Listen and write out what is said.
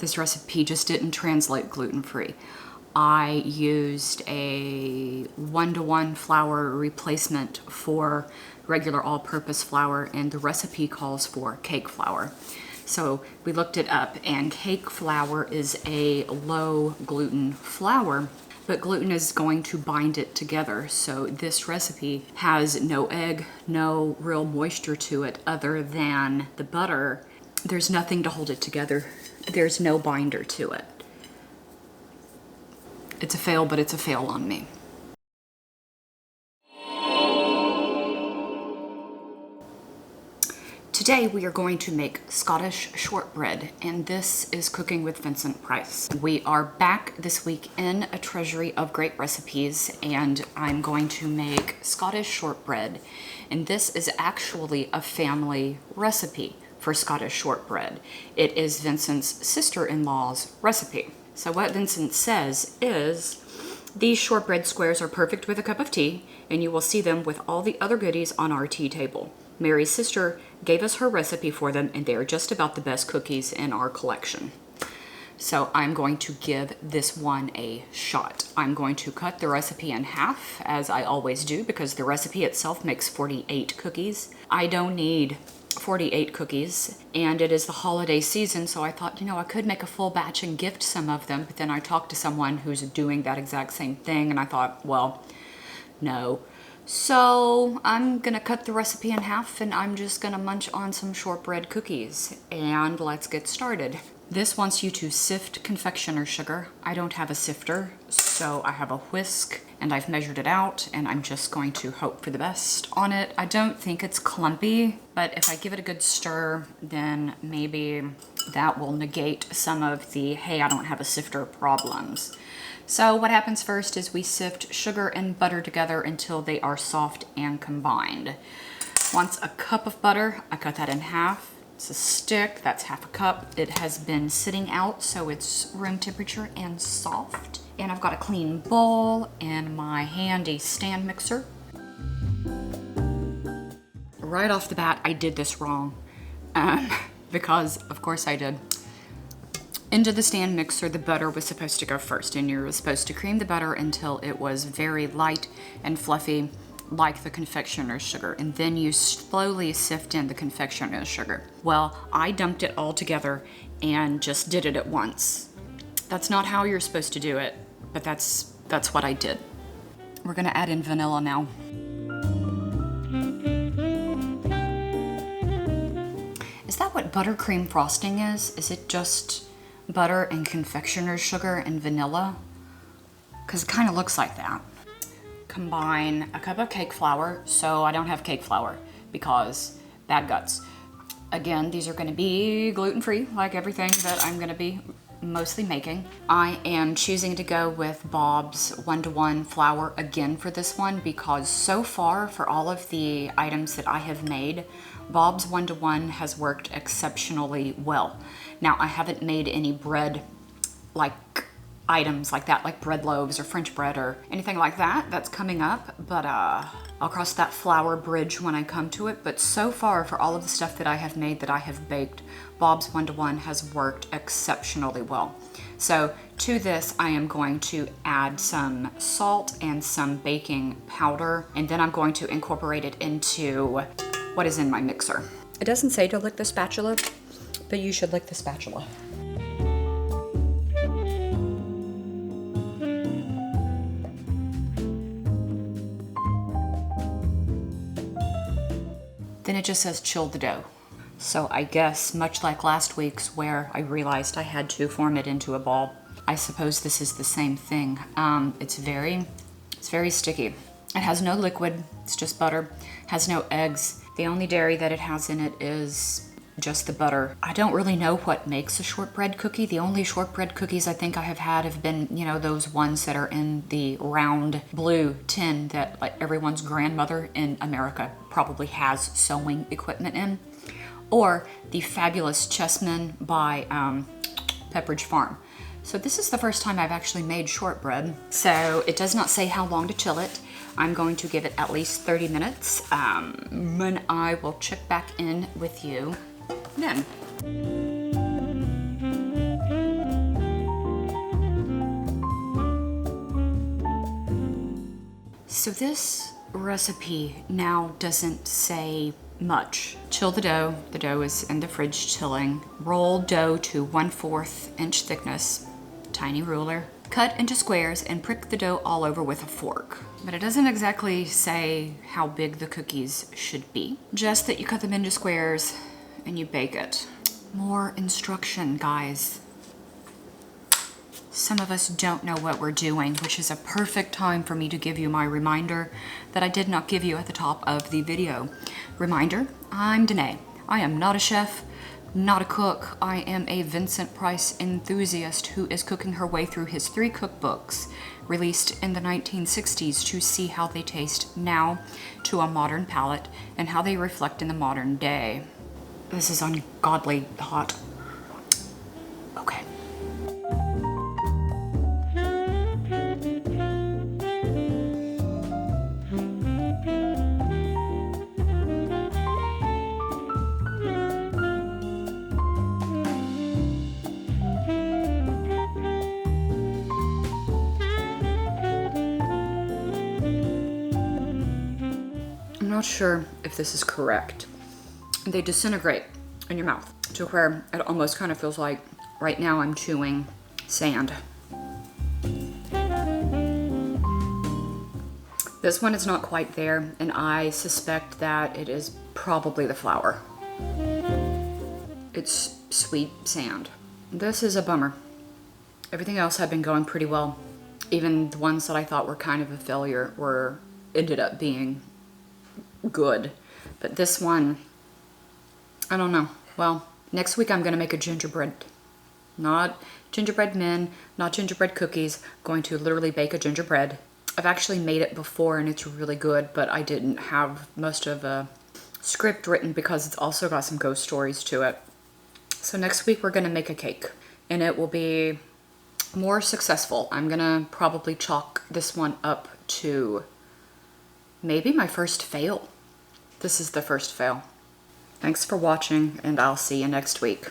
This recipe just didn't translate gluten-free. I used a 1-to-1 flour replacement for regular all-purpose flour, and the recipe calls for cake flour. So we looked it up, and cake flour is a low gluten flour, but gluten is going to bind it together. So this recipe has no egg, no real moisture to it other than the butter. There's nothing to hold it together. There's no binder to it. It's a fail, but it's a fail on me. Today we are going to make Scottish shortbread, and this is Cooking with Vincent Price. We are back this week in a treasury of great recipes, and I'm going to make Scottish shortbread. And this is actually a family recipe for Scottish shortbread. It is Vincent's sister-in-law's recipe. So what Vincent says is, these shortbread squares are perfect with a cup of tea, and you will see them with all the other goodies on our tea table. Mary's sister gave us her recipe for them, and they are just about the best cookies in our collection. So I'm going to give this one a shot. I'm going to cut the recipe in half, as I always do, because the recipe itself makes 48 cookies. I don't need 48 cookies, and it is the holiday season, so I thought, you know, I could make a full batch and gift some of them, but then I talked to someone who's doing that exact same thing, and I thought, well, no. So I'm gonna cut the recipe in half, and I'm just gonna munch on some shortbread cookies, and let's get started. This wants you to sift confectioner sugar. I don't have a sifter, so I have a whisk, and I've measured it out, and I'm just going to hope for the best on it. I don't think it's clumpy, but if I give it a good stir, then maybe that will negate some of the, hey, I don't have a sifter problems. So what happens first is we sift sugar and butter together until they are soft and combined. Once a cup of butter, I cut that in half. It's a stick, that's half a cup. It has been sitting out, so it's room temperature and soft. And I've got a clean bowl and my handy stand mixer. Right off the bat, I did this wrong, because of course I did. Into the stand mixer, the butter was supposed to go first, and you're supposed to cream the butter until it was very light and fluffy, like the confectioner's sugar, and then you slowly sift in the confectioner's sugar. Well, I dumped it all together and just did it at once. That's not how you're supposed to do it, but that's what I did. We're gonna add in vanilla now. Is that what buttercream frosting is? Is it just butter and confectioner's sugar and vanilla? Because it kind of looks like that. Combine a cup of cake flour. So I don't have cake flour because bad guts. Again, these are going to be gluten-free, like everything that I'm going to be mostly making. I am choosing to go with Bob's 1-to-1 flour again for this one, because so far for all of the items that I have made, Bob's 1-to-1 has worked exceptionally well. Now, I haven't made any bread like items like that, like bread loaves or French bread or anything like that. That's coming up, but I'll cross that flour bridge when I come to it. But so far, for all of the stuff that I have made, that I have baked, Bob's 1-to-1 has worked exceptionally well. So to this, I am going to add some salt and some baking powder, and then I'm going to incorporate it into what is in my mixer. It doesn't say to lick the spatula, but you should lick the spatula. Then it just says chill the dough. So I guess, much like last week's where I realized I had to form it into a ball, I suppose this is the same thing. It's very sticky. It has no liquid, it's just butter, has no eggs. The only dairy that it has in it is just the butter. I don't really know what makes a shortbread cookie. The only shortbread cookies I think I have had have been, you know, those ones that are in the round blue tin that like everyone's grandmother in America probably has sewing equipment in. Or the fabulous Chessmen by Pepperidge Farm. So this is the first time I've actually made shortbread. So it does not say how long to chill it. I'm going to give it at least 30 minutes. And I will check back in with you then. So this recipe now doesn't say much. Chill the dough. The dough is in the fridge chilling. Roll dough to 1/4 inch thickness. Tiny ruler. Cut into squares and prick the dough all over with a fork. But it doesn't exactly say how big the cookies should be. Just that you cut them into squares and you bake it. More instruction, guys. Some of us don't know what we're doing, which is a perfect time for me to give you my reminder that I did not give you at the top of the video. Reminder, I'm Danae. I am not a chef, not a cook. I am a Vincent Price enthusiast who is cooking her way through his 3 cookbooks released in the 1960s to see how they taste now to a modern palate and how they reflect in the modern day. This is ungodly hot. Okay. I'm not sure if this is correct. They disintegrate in your mouth to where it almost kind of feels like right now I'm chewing sand. This one is not quite there, and I suspect that it is probably the flour. It's sweet sand. This is a bummer. Everything else had been going pretty well. Even the ones that I thought were kind of a failure ended up being good. But this one, I don't know. Well, next week I'm gonna make a gingerbread. Not gingerbread men, not gingerbread cookies. Going to literally bake a gingerbread. I've actually made it before and it's really good, but I didn't have most of a script written because it's also got some ghost stories to it. So next week we're gonna make a cake and it will be more successful. I'm gonna probably chalk this one up to maybe my first fail. This is the first fail. Thanks for watching, and I'll see you next week.